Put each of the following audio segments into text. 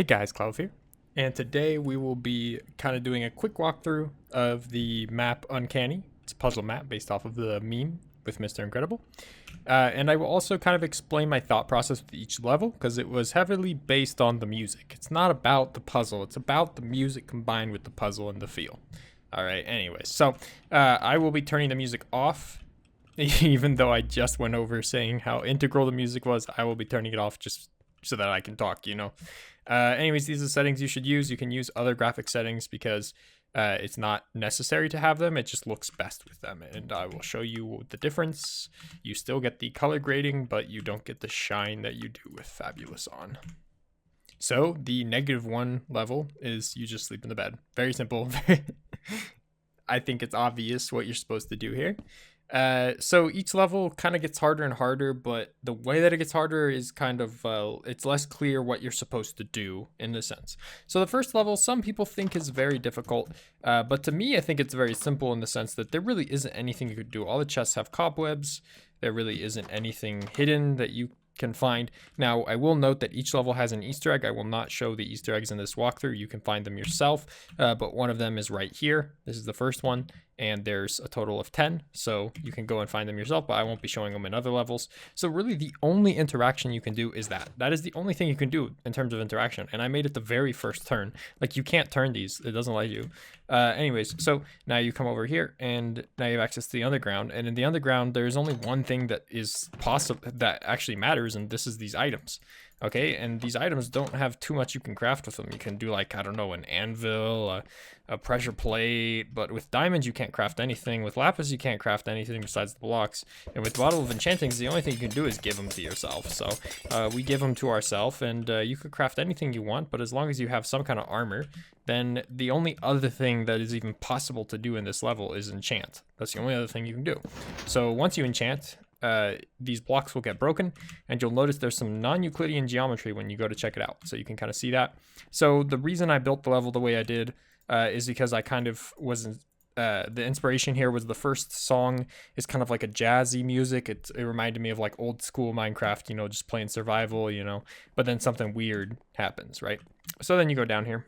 Hey guys, Cloud here, and today we will be kind of doing a quick walkthrough of the map Uncanny. It's a puzzle map based off of the meme with Mr. Incredible. And I will also kind of explain my thought process with each level because it was heavily based on the music. It's not about the puzzle, it's about the music combined with the puzzle and the feel. Alright, anyways, so I will be turning the music off. Even though I just went over saying how integral the music was, I will be turning it off just so that I can talk, you know. Anyways, these are the settings you should use. You can use other graphic settings because it's not necessary to have them. It just looks best with them. And I will show you the difference. You still get the color grading, but you don't get the shine that you do with Fabulous on. So the -1 level is you just sleep in the bed. Very simple. I think it's obvious what you're supposed to do here. So each level kind of gets harder and harder, but the way that it gets harder is kind of, it's less clear what you're supposed to do in a sense. So the first level, some people think is very difficult, but to me, I think it's very simple in the sense that there really isn't anything you could do. All the chests have cobwebs. There really isn't anything hidden that you can find. Now, I will note that each level has an Easter egg. I will not show the Easter eggs in this walkthrough. You can find them yourself, but one of them is right here. This is the first one, and there's a total of 10, so you can go and find them yourself, but I won't be showing them in other levels. So really the only interaction you can do is that. That is the only thing you can do in terms of interaction, and I made it the very first turn. Like, you can't turn these. It doesn't let you. Anyways, so now you come over here, and now you have access to the underground, and in the underground, there's only one thing that is possible, that actually matters, and this is these items. Okay, and these items don't have too much you can craft with them. You can do, like, I don't know, an anvil, a pressure plate, but with diamonds you can't craft anything. With lapis you can't craft anything besides the blocks. And with Bottle of Enchantings, the only thing you can do is give them to yourself. So we give them to ourselves, and you could craft anything you want, but as long as you have some kind of armor, then the only other thing that is even possible to do in this level is enchant. That's the only other thing you can do. So once you enchant, these blocks will get broken, and you'll notice there's some non-Euclidean geometry when you go to check it out. So you can kind of see that. So the reason I built the level the way I did is because I kind of wasn't, the inspiration here was the first song is kind of like a jazzy music. It reminded me of like old school Minecraft, you know, just playing survival, you know, but then something weird happens, right? So then you go down here.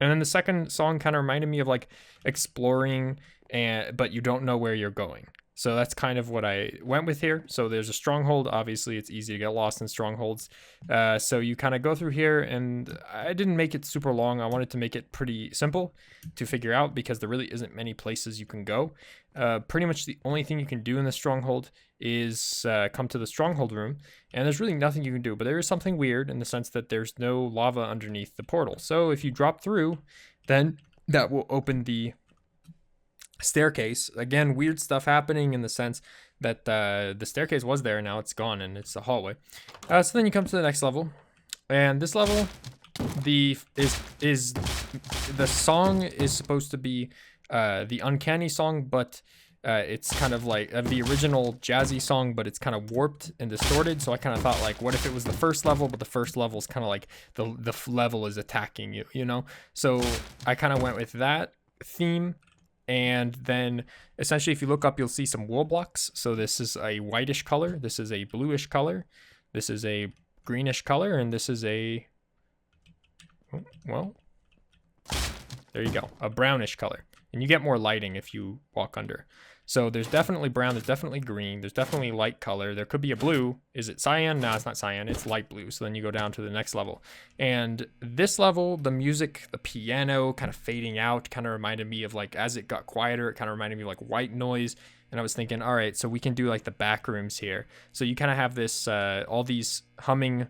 And then the second song kind of reminded me of like exploring, but you don't know where you're going. So that's kind of what I went with here. So there's a stronghold. Obviously, it's easy to get lost in strongholds. So you kind of go through here, and I didn't make it super long. I wanted to make it pretty simple to figure out because there really isn't many places you can go. Pretty much the only thing you can do in the stronghold is come to the stronghold room, and there's really nothing you can do. But there is something weird in the sense that there's no lava underneath the portal. So if you drop through, then that will open the staircase. Again, weird stuff happening in the sense that the staircase was there, now it's gone, and it's a hallway. So then you come to the next level, and this level, the song is supposed to be the Uncanny song, but it's kind of like the original jazzy song, but it's kind of warped and distorted. So I kind of thought, like, what if it was the first level, but the first level is kind of like the level is attacking you, you know? So I kind of went with that theme. And then essentially if you look up, you'll see some wool blocks. So this is a whitish color, this is a bluish color, this is a greenish color, and this is a, well, there you go, a brownish color. And you get more lighting if you walk under. So there's definitely brown, there's definitely green, there's definitely light color. There could be a blue. Is it cyan? No, it's not cyan, it's light blue. So then you go down to the next level. And this level, the music, the piano kind of fading out kind of reminded me of, like, as it got quieter, it kind of reminded me of like white noise. And I was thinking, all right, so we can do like the back rooms here. So you kind of have this, all these humming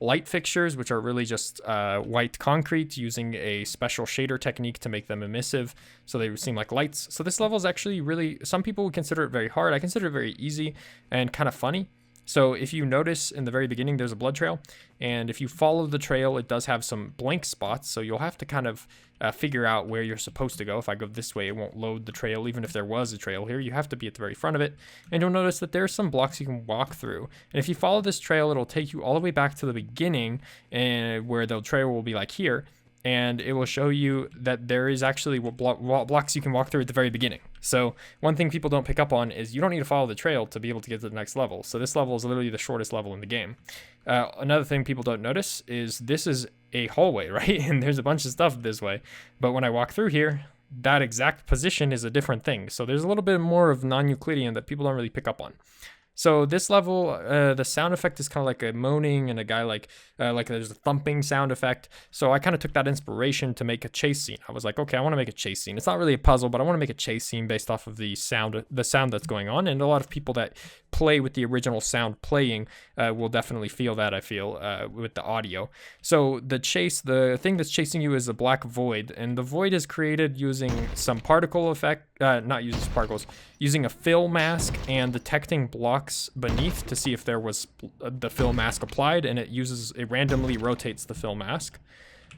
light fixtures, which are really just white concrete using a special shader technique to make them emissive, so they seem like lights. So this level is actually really, some people would consider it very hard. I consider it very easy and kind of funny. So if you notice in the very beginning, there's a blood trail, and if you follow the trail, it does have some blank spots, so you'll have to kind of figure out where you're supposed to go. If I go this way, it won't load the trail, even if there was a trail here. You have to be at the very front of it, and you'll notice that there's some blocks you can walk through. And if you follow this trail, it'll take you all the way back to the beginning, and where the trail will be like here. and it will show you that there is actually blocks you can walk through at the very beginning. So one thing people don't pick up on is you don't need to follow the trail to be able to get to the next level. So this level is literally the shortest level in the game. Another thing people don't notice is this is a hallway, right? And there's a bunch of stuff this way. But when I walk through here, that exact position is a different thing. So there's a little bit more of non-Euclidean that people don't really pick up on. So this level, the sound effect is kind of like a moaning and a guy like there's a thumping sound effect. So I kind of took that inspiration to make a chase scene. I was like, okay, I want to make a chase scene. It's not really a puzzle, but I want to make a chase scene based off of the sound that's going on. And a lot of people that play with the original sound playing will definitely feel that, I feel, with the audio. So the thing that's chasing you is a black void, and the void is created using some particle effect, not using particles, using a fill mask and detecting blocks beneath to see if there was the fill mask applied, and it randomly rotates the fill mask.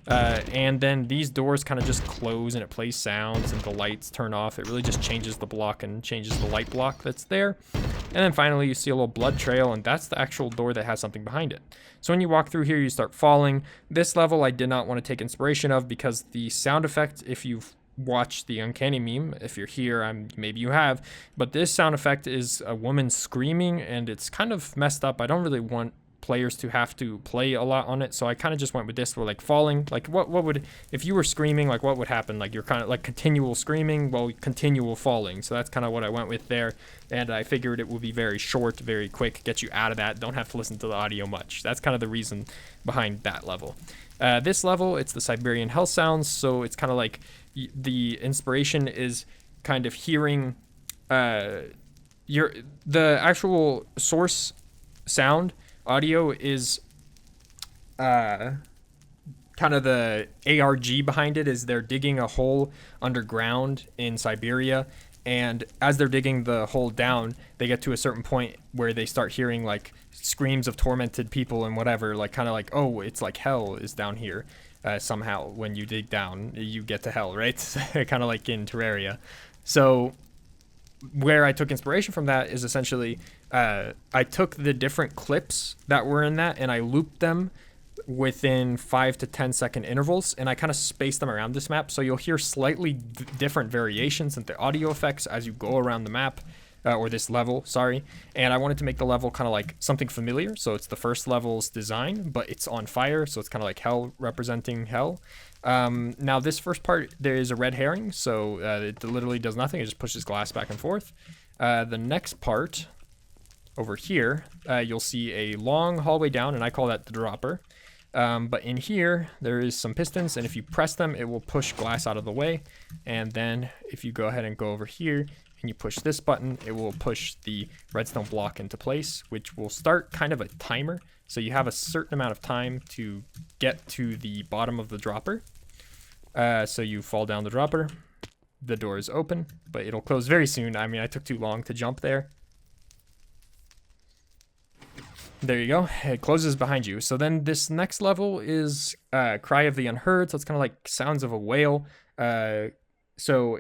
And then these doors kind of just close and it plays sounds and the lights turn off. It really just changes the block and changes the light block that's there. And then finally you see a little blood trail, and that's the actual door that has something behind it. So when you walk through here, you start falling. This level I did not want to take inspiration of because the sound effect, if you've watched the Uncanny meme, if you're here, maybe you have, but this sound effect is a woman screaming, and it's kind of messed up. I don't really want players to have to play a lot on it, so I kind of just went with this, where like falling, like what would, if you were screaming, like what would happen? Like you're kind of like continual screaming, well, continual falling. So that's kind of what I went with there, and I figured it would be very short, very quick, get you out of that, don't have to listen to the audio much. That's kind of the reason behind that level. This level, it's the Siberian hell sounds, so it's kind of like the inspiration is kind of hearing the actual source sound audio is kind of the ARG behind it is they're digging a hole underground in Siberia, and as they're digging the hole down, they get to a certain point where they start hearing like screams of tormented people and whatever, like kind of like, oh, it's like hell is down here. Somehow when you dig down you get to hell, right? Kind of like in Terraria. So where I took inspiration from that is essentially I took the different clips that were in that and I looped them within 5 to 10 second intervals, and I kind of spaced them around this map, so you'll hear slightly different variations in the audio effects as you go around the map. Or this level, sorry. And I wanted to make the level kind of like something familiar. So it's the first level's design, but it's on fire. So it's kind of like hell representing hell. Now this first part, there is a red herring. So it literally does nothing. It just pushes glass back and forth. The next part over here, you'll see a long hallway down, and I call that the dropper. But in here, there is some pistons, and if you press them, it will push glass out of the way. And then if you go ahead and go over here, and you push this button, it will push the redstone block into place, which will start kind of a timer. So you have a certain amount of time to get to the bottom of the dropper. So you fall down the dropper, the door is open, but it'll close very soon. I mean, I took too long to jump there. There you go, it closes behind you. So then this next level is Cry of the Unheard, so it's kind of like sounds of a whale. So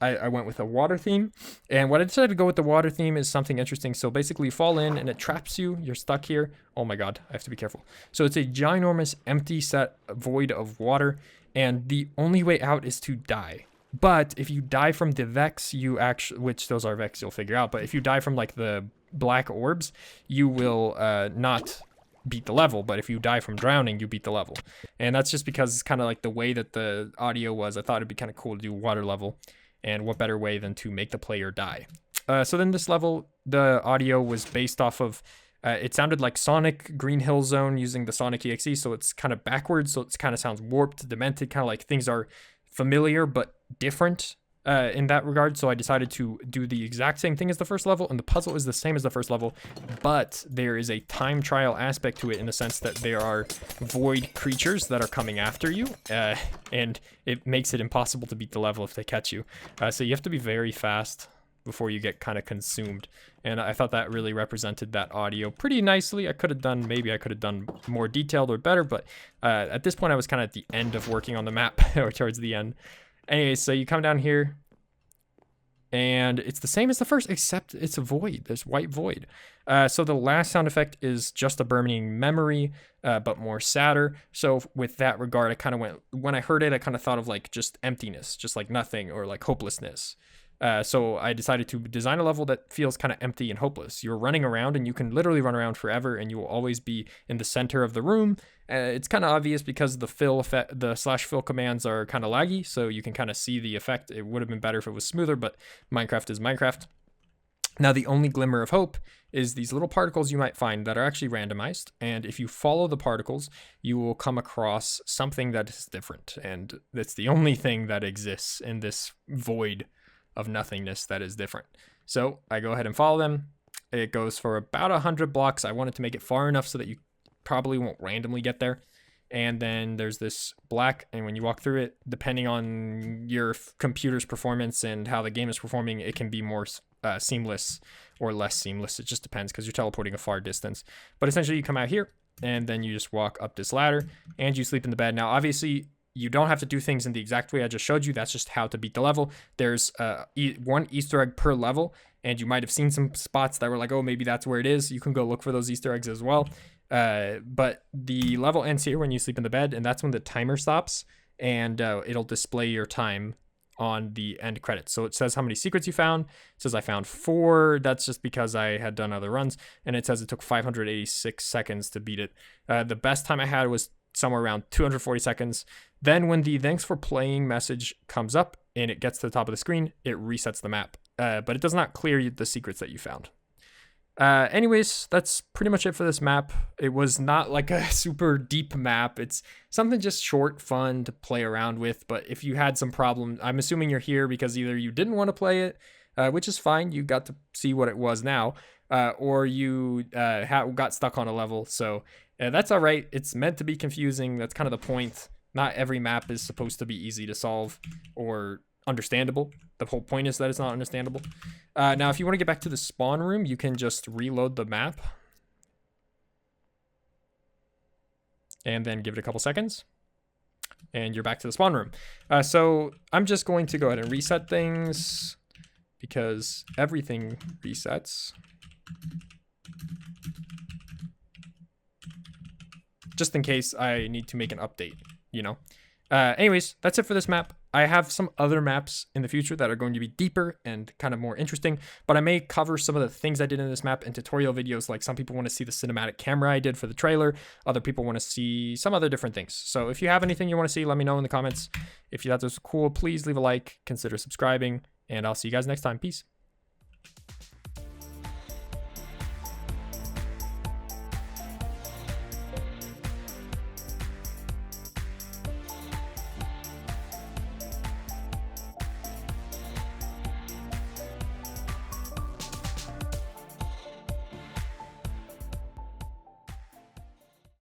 I went with a water theme, and what I decided to go with the water theme is something interesting. So basically you fall in and it traps you, you're stuck here. Oh my god, I have to be careful. So it's a ginormous empty set void of water, and the only way out is to die. But if you die from the Vex, you actually, which those are Vex, you'll figure out, but if you die from like the black orbs, you will not beat the level, but if you die from drowning, you beat the level. And that's just because it's kind of like the way that the audio was. I thought it'd be kind of cool to do water level, and what better way than to make the player die. So then this level, the audio was based off of it sounded like Sonic Green Hill Zone using the Sonic EXE, so it's kind of backwards, so it kind of sounds warped, demented, kind of like things are familiar but different in that regard. So I decided to do the exact same thing as the first level, and the puzzle is the same as the first level, but there is a time trial aspect to it in the sense that there are void creatures that are coming after you, and it makes it impossible to beat the level if they catch you. So you have to be very fast before you get kind of consumed, and I thought that really represented that audio pretty nicely. Maybe I could have done more detailed or better, but at this point I was kind of at the end of working on the map, or towards the end. Anyways, so you come down here, and it's the same as the first, except it's a void. There's white void. So the last sound effect is just a burning memory, but more sadder. So with that regard, I kind of went, when I heard it, I kind of thought of like just emptiness, just like nothing, or like hopelessness. So I decided to design a level that feels kind of empty and hopeless. You're running around, and you can literally run around forever, and you will always be in the center of the room. It's kind of obvious because the fill effect, the /fill commands are kind of laggy, so you can kind of see the effect. It would have been better if it was smoother, but Minecraft is Minecraft. Now, the only glimmer of hope is these little particles you might find that are actually randomized. And if you follow the particles, you will come across something that is different. And that's the only thing that exists in this void of nothingness that is different. So I go ahead and follow them. It goes for about 100 blocks. I wanted to make it far enough so that you probably won't randomly get there. And then there's this black, and when you walk through it, depending on your computer's performance and how the game is performing, it can be more seamless or less seamless. It just depends because you're teleporting a far distance. But essentially, you come out here, and then you just walk up this ladder, and you sleep in the bed. Now, obviously, you don't have to do things in the exact way I just showed you. That's just how to beat the level. There's one Easter egg per level, and you might have seen some spots that were like, oh, maybe that's where it is. You can go look for those Easter eggs as well. But the level ends here when you sleep in the bed, and that's when the timer stops, and it'll display your time on the end credits. So it says how many secrets you found. It says I found 4. That's just because I had done other runs, and it says it took 586 seconds to beat it. The best time I had was somewhere around 240 seconds. Then when the thanks for playing message comes up and it gets to the top of the screen, it resets the map. But it does not clear the secrets that you found. Anyways, that's pretty much it for this map. It was not like a super deep map. It's something just short, fun to play around with. But if you had some problem, I'm assuming you're here because either you didn't want to play it, which is fine. You got to see what it was now, or you got stuck on a level. So that's all right. It's meant to be confusing. That's kind of the point. Not every map is supposed to be easy to solve or understandable. The whole point is that it's not understandable. Now, if you want to get back to the spawn room, you can just reload the map. And then give it a couple seconds. And you're back to the spawn room. So I'm just going to go ahead and reset things because everything resets. Just in case I need to make an update, you know. Anyways, that's it for this map. I have some other maps in the future that are going to be deeper and kind of more interesting, but I may cover some of the things I did in this map in tutorial videos. Like some people want to see the cinematic camera I did for the trailer. Other people want to see some other different things. So if you have anything you want to see, let me know in the comments. If you thought this was cool, please leave a like, consider subscribing, and I'll see you guys next time. Peace.